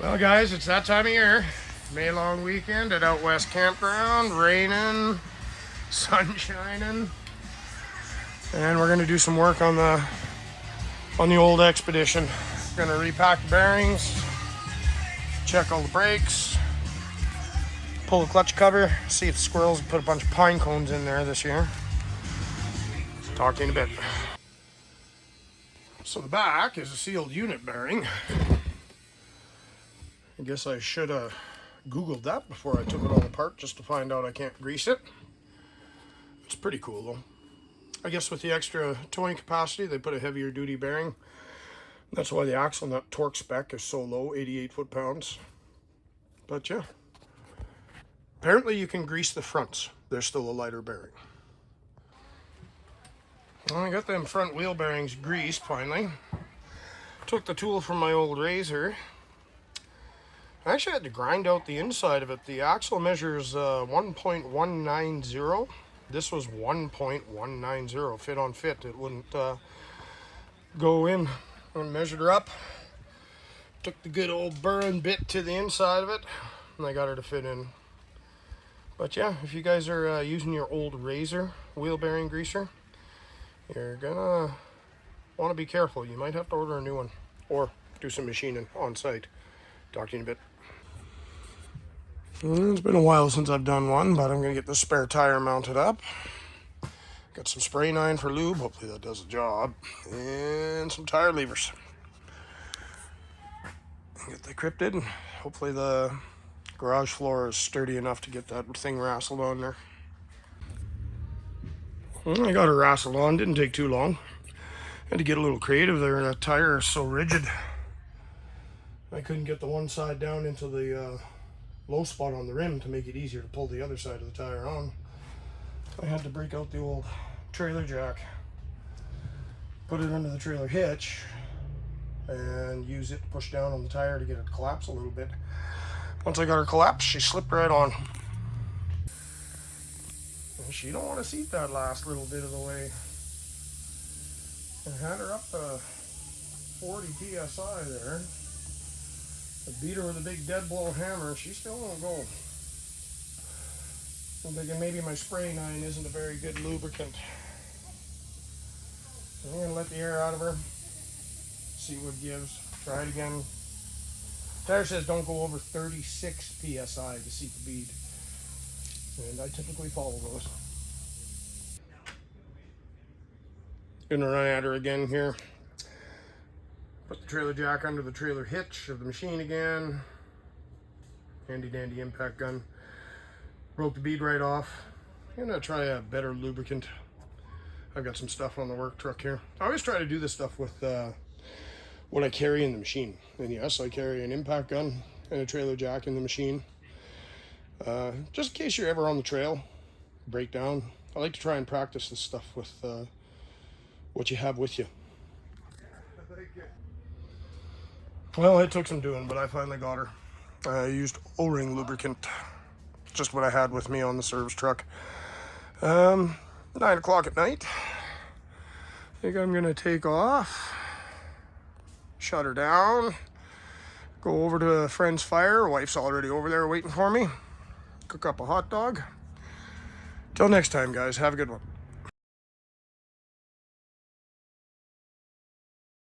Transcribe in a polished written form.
Well guys, it's that time of year. May long weekend at Out West Campground, raining, sun shining. And we're gonna do some work on the old Xpedition. Gonna repack the bearings, check all the brakes, pull the clutch cover, see if the squirrels put a bunch of pine cones in there this year. Talk to you in a bit. So the back is a sealed unit bearing. I guess I should have Googled that before I took it all apart just to find out I can't grease it. It's pretty cool though. I guess with the extra towing capacity, they put a heavier duty bearing. That's why the axle nut torque spec is so low, 88 foot-pounds. But yeah, apparently you can grease the fronts. They're still a lighter bearing. Well, I got them front wheel bearings greased finally. Took the tool from my old razor. I actually had to grind out the inside of it. The axle measures 1.190. This was 1.190, fit on fit. It wouldn't go in. I measured her up. Took the good old burring bit to the inside of it, and I got her to fit in. But yeah, if you guys are using your old razor wheel bearing greaser, you're gonna want to be careful. You might have to order a new one or do some machining on site. Talk to you in a bit. It's been a while since I've done one, but I'm going to get the spare tire mounted up. Got some spray nine for lube, hopefully that does the job, and some tire levers. Get that cryptid, and hopefully the garage floor is sturdy enough to get that thing rassled on there. Well, I got her rassled on, didn't take too long. Had to get a little creative there, that tire is so rigid. I couldn't get the one side down into the low spot on the rim to make it easier to pull the other side of the tire on. I had to break out the old trailer jack, put it under the trailer hitch, and use it to push down on the tire to get it to collapse a little bit. Once I got her collapsed, she slipped right on. And she don't want to seat that last little bit of the way. I had her up to 40 psi there. I beat her with a big dead blow hammer. She still won't go. I'm thinking maybe my spray nine isn't a very good lubricant. So I'm gonna let the air out of her, see what it gives. Try it again. Tire says don't go over 36 psi to seat the bead, and I typically follow those. Gonna run at her again here. Put the trailer jack under the trailer hitch of the machine again. Handy dandy impact gun. Broke the bead right off. I'm gonna try a better lubricant. I've got some stuff on the work truck here. I always try to do this stuff with what I carry in the machine. And yes, I carry an impact gun and a trailer jack in the machine. Just in case you're ever on the trail, break down. I like to try and practice this stuff with what you have with you. Well, it took some doing, but I finally got her. I used O-ring lubricant, just what I had with me on the service truck. 9 o'clock at night. I think I'm gonna take off, shut her down, go over to a friend's fire. Wife's already over there waiting for me. Cook up a hot dog. Till next time, guys, have a good one.